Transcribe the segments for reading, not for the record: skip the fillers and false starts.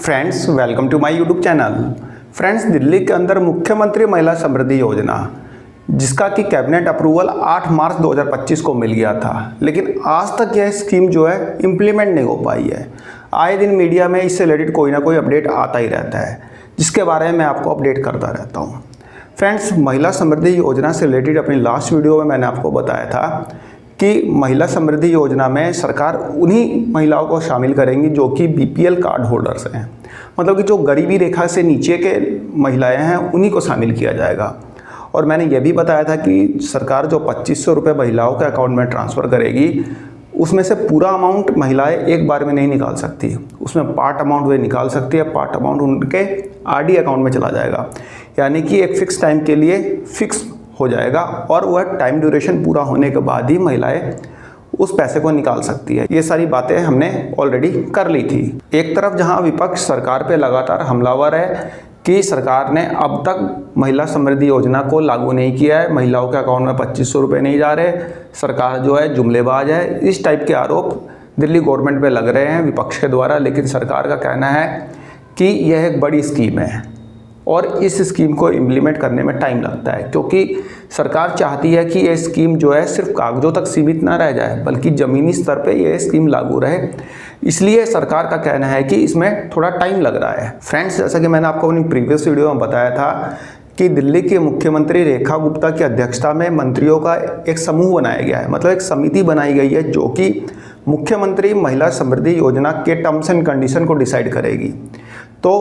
Friends, welcome to my YouTube channel. Friends, Delhi के अंदर मुख्यमंत्री महिला समृद्धि योजना, जिसका कि कैबिनेट अप्रूवल 8 मार्च 2025 को मिल गया था, लेकिन आज तक यह स्कीम जो है इम्प्लीमेंट नहीं हो पाई है। आए दिन मीडिया में इससे रिलेटेड कोई ना कोई अपडेट आता ही रहता है, जिसके बारे में मैं आपको अपडेट करता रहता हूँ। फ्रेंड्स, महिला समृद्धि योजना से रिलेटेड अपनी लास्ट वीडियो में मैंने आपको बताया था कि महिला समृद्धि योजना में सरकार उन्हीं महिलाओं को शामिल करेंगी जो कि बीपीएल कार्ड होल्डर्स हैं, मतलब कि जो गरीबी रेखा से नीचे के महिलाएं हैं उन्हीं को शामिल किया जाएगा। और मैंने ये भी बताया था कि सरकार जो 2500 रुपये महिलाओं के अकाउंट में ट्रांसफ़र करेगी, उसमें से पूरा अमाउंट महिलाएं एक बार में नहीं निकाल सकती, उसमें पार्ट अमाउंट वे निकाल सकती है। पार्ट अमाउंट उनके आरडी अकाउंट में चला जाएगा, यानी कि एक फ़िक्स टाइम के लिए फिक्स हो जाएगा और वह टाइम ड्यूरेशन पूरा होने के बाद ही महिलाएं उस पैसे को निकाल सकती है। ये सारी बातें हमने ऑलरेडी कर ली थी। एक तरफ जहां विपक्ष सरकार पे लगातार हमलावर है कि सरकार ने अब तक महिला समृद्धि योजना को लागू नहीं किया है, महिलाओं के अकाउंट में 2500 रुपये नहीं जा रहे, सरकार जो है जुमलेबाज है, इस टाइप के आरोप दिल्ली गवर्नमेंट पे लग रहे हैं विपक्ष के द्वारा। लेकिन सरकार का कहना है कि यह एक बड़ी स्कीम है और इस स्कीम को इम्प्लीमेंट करने में टाइम लगता है, क्योंकि सरकार चाहती है कि ये स्कीम जो है सिर्फ कागजों तक सीमित ना रह जाए, बल्कि ज़मीनी स्तर पे ये स्कीम लागू रहे। इसलिए सरकार का कहना है कि इसमें थोड़ा टाइम लग रहा है। फ्रेंड्स, जैसा कि मैंने आपको अपनी प्रीवियस वीडियो में बताया था कि दिल्ली के मुख्यमंत्री रेखा गुप्ता की अध्यक्षता में मंत्रियों का एक समूह बनाया गया है, मतलब एक समिति बनाई गई है जो कि मुख्यमंत्री महिला समृद्धि योजना के टर्म्स एंड कंडीशन को डिसाइड करेगी। तो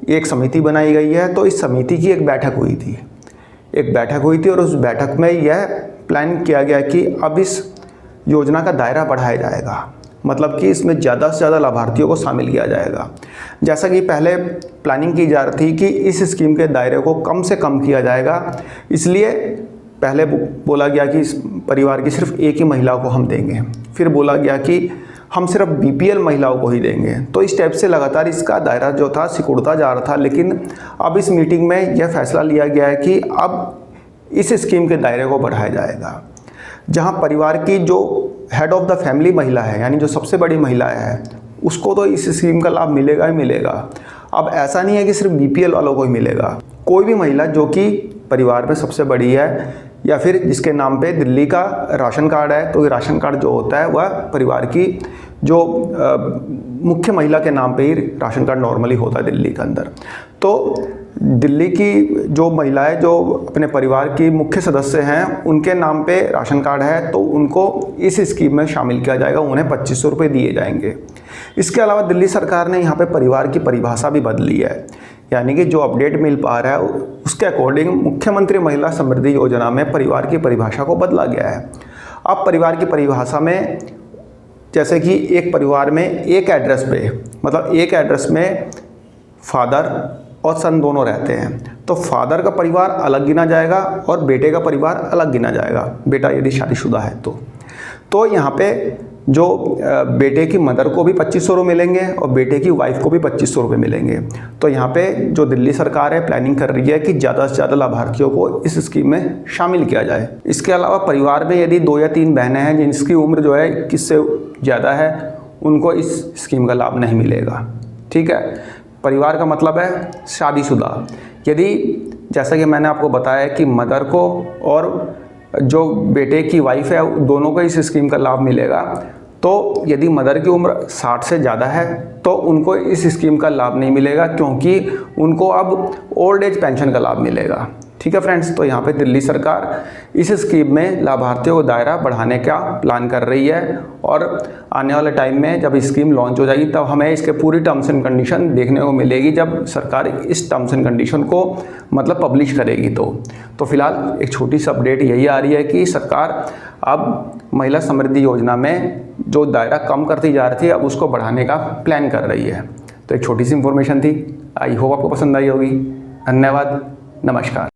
एक समिति बनाई गई है। तो इस समिति की एक बैठक हुई थी और उस बैठक में यह प्लान किया गया कि अब इस योजना का दायरा बढ़ाया जाएगा, मतलब कि इसमें ज़्यादा से ज़्यादा लाभार्थियों को शामिल किया जाएगा। जैसा कि पहले प्लानिंग की जा रही थी कि इस स्कीम के दायरे को कम से कम किया जाएगा, इसलिए पहले बोला गया कि इस परिवार की सिर्फ एक ही महिला को हम देंगे, फिर बोला गया कि हम सिर्फ बीपीएल महिलाओं को ही देंगे। तो इस टाइप से लगातार इसका दायरा जो था सिकुड़ता जा रहा था। लेकिन अब इस मीटिंग में यह फैसला लिया गया है कि अब इस स्कीम के दायरे को बढ़ाया जाएगा, जहां परिवार की जो हेड ऑफ द फैमिली महिला है, यानी जो सबसे बड़ी महिला है, उसको तो इस स्कीम का लाभ मिलेगा ही मिलेगा। अब ऐसा नहीं है कि सिर्फ बीपीएल वालों को ही मिलेगा, कोई भी महिला जो कि परिवार में सबसे बड़ी है या फिर जिसके नाम पे दिल्ली का राशन कार्ड है, तो ये राशन कार्ड जो होता है वह परिवार की जो मुख्य महिला के नाम पे ही राशन कार्ड नॉर्मली होता है दिल्ली के अंदर। तो दिल्ली की जो महिलाएं जो अपने परिवार की मुख्य सदस्य हैं, उनके नाम पे राशन कार्ड है, तो उनको इस स्कीम में शामिल किया जाएगा, उन्हें 2500 रुपये दिए जाएंगे। इसके अलावा दिल्ली सरकार ने यहाँ पे परिवार की परिभाषा भी बदली है, यानी कि जो अपडेट मिल पा रहा है उसके अकॉर्डिंग मुख्यमंत्री महिला समृद्धि योजना में परिवार की परिभाषा को बदला गया है। अब परिवार की परिभाषा में जैसे कि एक परिवार में एक एड्रेस पे, मतलब एक एड्रेस में फादर और सन दोनों रहते हैं, तो फादर का परिवार अलग गिना जाएगा और बेटे का परिवार अलग गिना जाएगा, बेटा यदि शादीशुदा है तो यहाँ पे जो बेटे की मदर को भी 2500 रुपये मिलेंगे और बेटे की वाइफ को भी 2500 रुपये मिलेंगे। तो यहाँ पे जो दिल्ली सरकार है प्लानिंग कर रही है कि ज़्यादा से ज़्यादा लाभार्थियों को इस स्कीम में शामिल किया जाए। इसके अलावा परिवार में यदि 2 या 3 बहनें हैं जिनकी उम्र जो है 21 से ज़्यादा है, उनको इस स्कीम का लाभ नहीं मिलेगा। ठीक है, परिवार का मतलब है शादीशुदा। यदि जैसा कि मैंने आपको बताया कि मदर को और जो बेटे की वाइफ है दोनों को इस स्कीम का लाभ मिलेगा, तो यदि मदर की उम्र 60 से ज़्यादा है तो उनको इस स्कीम का लाभ नहीं मिलेगा, क्योंकि उनको अब ओल्ड एज पेंशन का लाभ मिलेगा। ठीक है फ्रेंड्स, तो यहाँ पे दिल्ली सरकार इस स्कीम में लाभार्थियों को दायरा बढ़ाने का प्लान कर रही है और आने वाले टाइम में जब स्कीम लॉन्च हो जाएगी तब हमें इसके पूरी टर्म्स एंड कंडीशन देखने को मिलेगी, जब सरकार इस टर्म्स एंड कंडीशन को मतलब पब्लिश करेगी। तो फिलहाल एक छोटी सी अपडेट यही आ रही है कि सरकार अब महिला समृद्धि योजना में जो दायरा कम करती जा रही थी, अब उसको बढ़ाने का प्लान कर रही है। तो एक छोटी सी इन्फॉर्मेशन थी, आई होप आपको पसंद आई होगी। धन्यवाद, नमस्कार।